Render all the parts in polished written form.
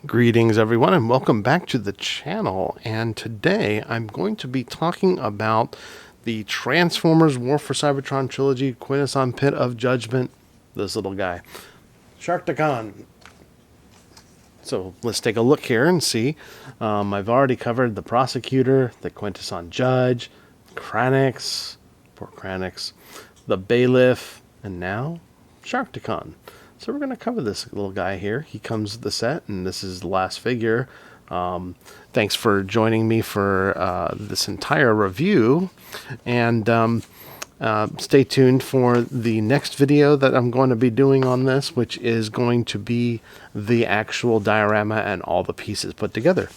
Greetings everyone and welcome back to the channel, and today I'm going to be talking about the Transformers War for Cybertron trilogy Quintesson Pit of Judgment, this little guy, Sharkticon. So let's take a look here and see. I've already covered the Prosecutor, the Quintesson Judge, Kranix, poor Kranix, the Bailiff, and now Sharkticon. So we're going to cover this little guy here. He comes with the set, and this is the last figure. Thanks for joining me for this entire review. And stay tuned for the next video that I'm going to be doing on this, which is going to be the actual diorama and all the pieces put together.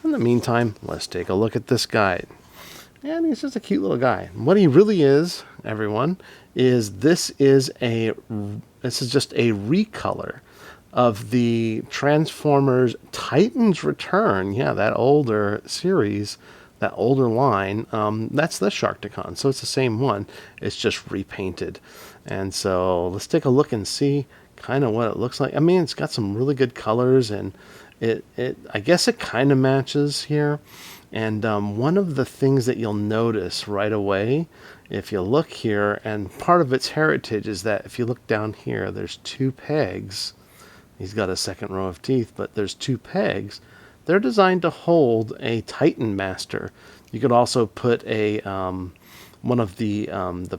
In the meantime, let's take a look at this guy. And he's just a cute little guy. What he really is, everyone, is this is just a recolor of the Transformers Titans Return. Yeah, that older series, that older line. That's the Sharkticon. So it's the same one. It's just repainted. And so let's take a look and see kind of what it looks like. I mean, it's got some really good colors, and I guess it kind of matches here. And one of the things that you'll notice right away, if you look here, and part of its heritage is that if you look down here, there's two pegs. He's got a second row of teeth, but there's two pegs. They're designed to hold a Titan Master. You could also put a one of the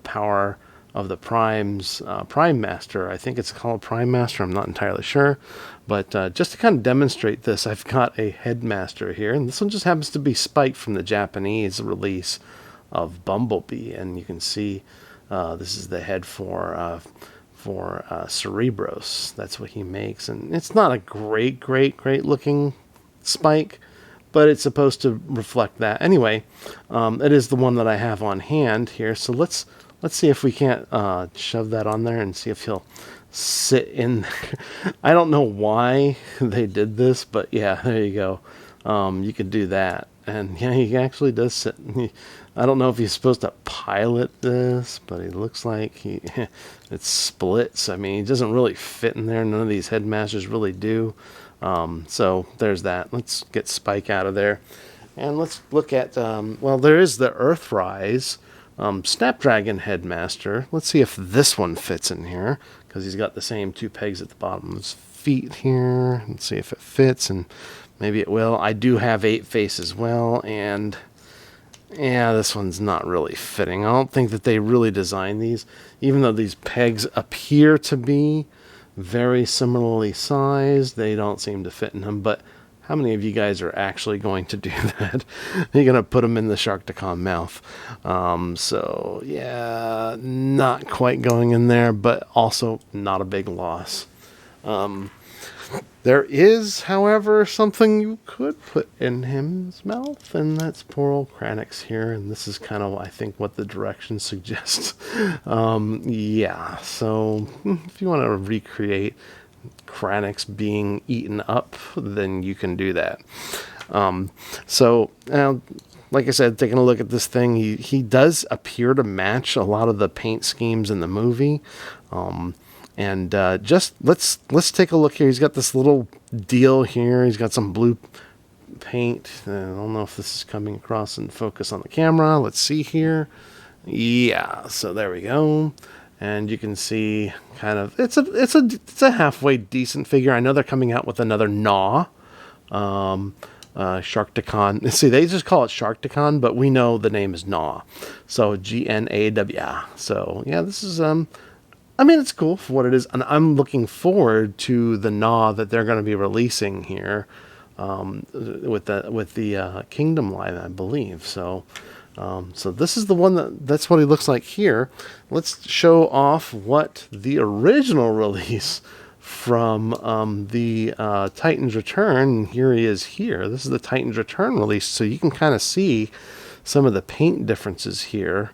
power of the Prime's Prime Master. I think it's called Prime Master. I'm not entirely sure. But just to kind of demonstrate this, I've got a Headmaster here. And this one just happens to be Spike from the Japanese release of Bumblebee. And you can see this is the head for Cerebros. That's what he makes. And it's not a great looking Spike, but it's supposed to reflect that. Anyway, it is the one that I have on hand here. So let's see if we can't shove that on there and see if he'll sit in there. I don't know why they did this, but yeah, there you go. You could do that. And yeah, he actually does sit. I don't know if he's supposed to pilot this, but it looks like it splits. I mean, he doesn't really fit in there. None of these Headmasters really do. So there's that. Let's get Spike out of there. And let's look at, well, there is the Earthrise Snapdragon Headmaster. Let's see if this one fits in here, because he's got the same two pegs at the bottom of his feet here. Let's see if it fits, and maybe it will. I do have 8-face as well, and yeah, this one's not really fitting. I don't think that they really designed these, even though these pegs appear to be very similarly sized. They don't seem to fit in them, but how many of you guys are actually going to do that? You're going to put them in the Sharkticon mouth. So, yeah, not quite going in there, but also not a big loss. There is, however, something you could put in his mouth, and that's poor old Kranix here. And this is kind of, I think, what the directions suggest. Yeah, so if you want to recreate Kranix being eaten up, then you can do that. So like I said, taking a look at this thing, he does appear to match a lot of the paint schemes in the movie. And just let's take a look here. He's got this little deal here. He's got some blue paint. I don't know if this is coming across in focus on the camera. Let's see here. Yeah, so there we go. And you can see kind of, it's a halfway decent figure. I know they're coming out with another Gnaw, Sharkticon. See, they just call it Sharkticon, but we know the name is Gnaw. So Gnaw. So yeah, this is, I mean, it's cool for what it is. And I'm looking forward to the Gnaw that they're going to be releasing here, with the Kingdom line, I believe. So this is the one that's what he looks like here. Let's show off what the original release from the Titans Return. Here he is here. This is the Titans Return release, so you can kind of see some of the paint differences here.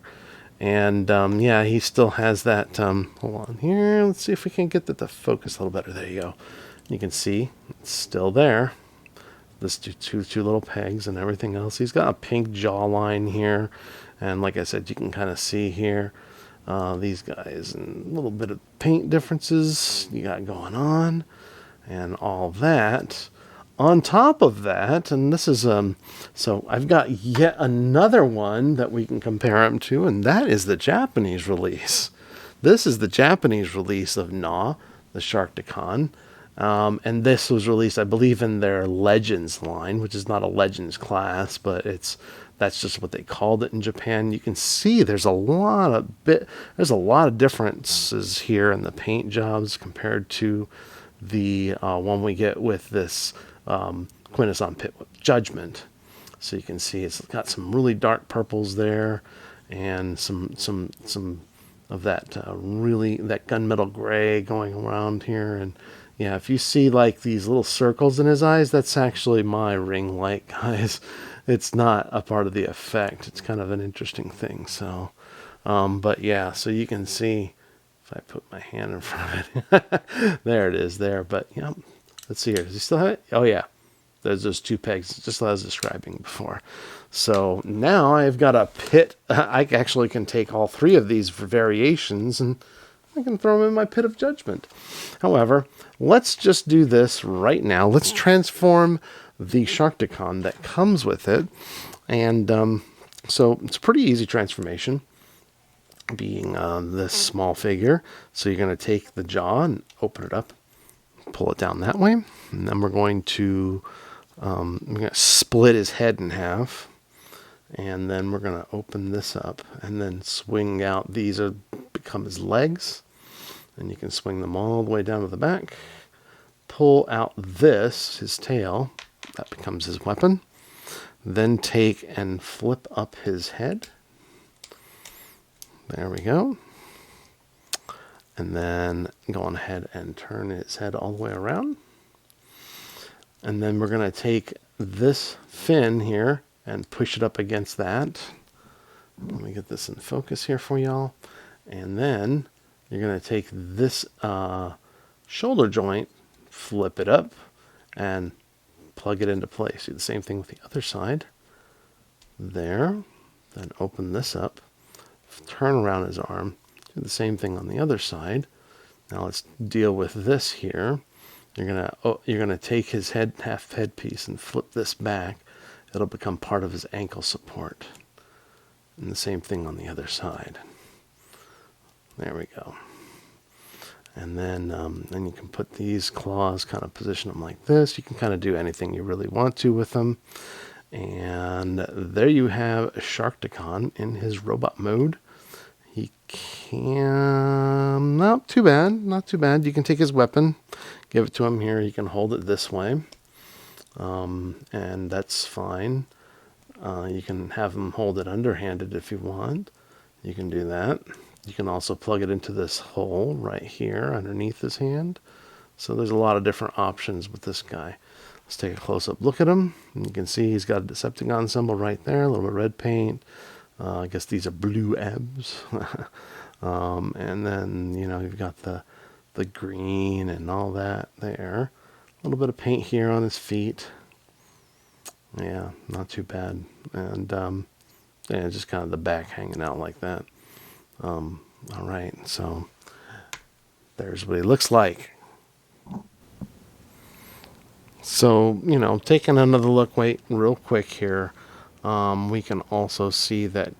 And yeah, he still has that. Hold on here. Let's see if we can get that to focus a little better. There you go. You can see it's still there. This two little pegs and everything else. He's got a pink jawline here, and like I said, you can kind of see here these guys and a little bit of paint differences you got going on, and all that. On top of that, and this is so I've got yet another one that we can compare them to, and that is the Japanese release. This is the Japanese release of Gnaw, the Sharkticon. And this was released, I believe, in their Legends line, which is not a Legends class, but that's just what they called it in Japan. You can see there's a lot of differences here in the paint jobs compared to the one we get with this Quintesson pit with Judgement. So you can see it's got some really dark purples there, and some of that that gunmetal gray going around here. And yeah, if you see like these little circles in his eyes, that's actually my ring light, guys. It's not a part of the effect. It's kind of an interesting thing. So, but yeah, so you can see if I put my hand in front of it, there it is there. But yeah, let's see here. Does he still have it? Oh yeah, there's those two pegs, just as I was describing before. So now I've got a pit. I actually can take all three of these variations and I can throw them in my pit of Judgement. However, let's just do this right now. Let's transform the Sharkticon that comes with it. And so it's a pretty easy transformation, being this small figure. So you're going to take the jaw and open it up, pull it down that way. And then we're going to split his head in half. And then we're going to open this up and then swing out. These become his legs. And you can swing them all the way down to the back. Pull out his tail. That becomes his weapon. Then take and flip up his head. There we go. And then go on ahead and turn his head all the way around. And then we're going to take this fin here and push it up against that. Let me get this in focus here for y'all. And then you're going to take this shoulder joint, flip it up, and plug it into place. Do the same thing with the other side. There. Then open this up, turn around his arm, do the same thing on the other side. Now let's deal with this here. You're gonna take his half headpiece and flip this back. It'll become part of his ankle support. And the same thing on the other side. There we go. And then you can put these claws, kind of position them like this. You can kind of do anything you really want to with them. And there you have Sharkticon in his robot mode. He can... Not too bad. Not too bad. You can take his weapon, give it to him here. You can hold it this way. And that's fine. You can have him hold it underhanded if you want. You can do that. You can also plug it into this hole right here underneath his hand. So there's a lot of different options with this guy. Let's take a close-up look at him. And you can see he's got a Decepticon symbol right there, a little bit of red paint. I guess these are blue abs. And then, you've got the green and all that there. A little bit of paint here on his feet. Yeah, not too bad. And just kind of the back hanging out like that. All right, so there's what he looks like. So, taking another look, real quick here, we can also see that,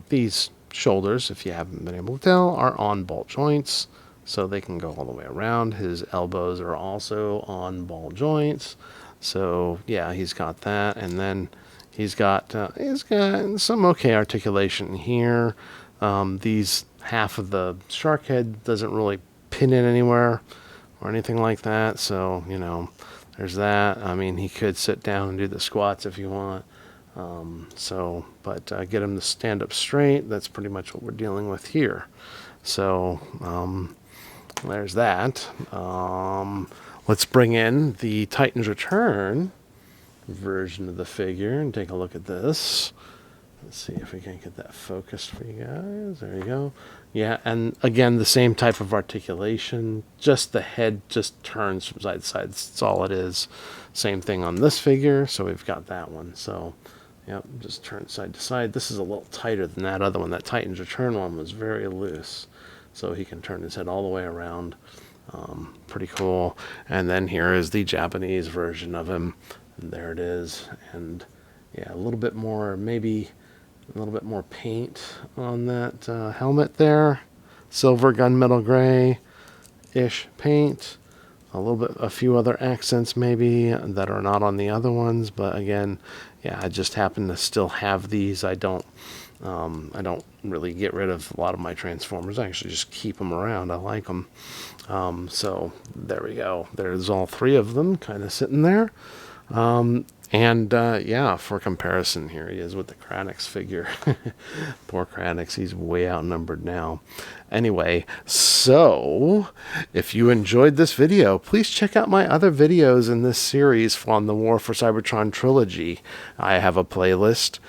these shoulders, if you haven't been able to tell, are on ball joints, so they can go all the way around. His elbows are also on ball joints, so yeah, he's got that. And then he's got some okay articulation here. These half of the shark head doesn't really pin in anywhere or anything like that, so there's that. I mean, he could sit down and do the squats if you want. But get him to stand up straight. That's pretty much what we're dealing with here. So there's that. Let's bring in the Titan's Return version of the figure and take a look at this. Let's see if we can get that focused for you guys. There you go. Yeah, and again, the same type of articulation. Just the head just turns from side to side. That's all it is. Same thing on this figure. So we've got that one. So, yep, just turn side to side. This is a little tighter than that other one. That Titan's Return one was very loose. So he can turn his head all the way around. Pretty cool. And then here is the Japanese version of him. And there it is. And yeah, a little bit more, maybe a little bit more paint on that helmet there. Silver gunmetal gray-ish paint. A few other accents maybe that are not on the other ones, but again, yeah, I just happen to still have these. I don't really get rid of a lot of my Transformers. I actually just keep them around. I like them. So there we go. There's all three of them kind of sitting there. Yeah, for comparison, here he is with the Kranix figure. Poor Kranix, he's way outnumbered now. Anyway, so if you enjoyed this video, please check out my other videos in this series on the War for Cybertron trilogy. I have a playlist.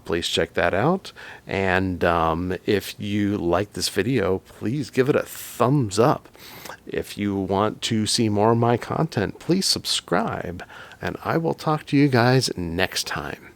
Please check that out. And if you like this video, please give it a thumbs up. If you want to see more of my content, please subscribe, and I will talk to you guys next time.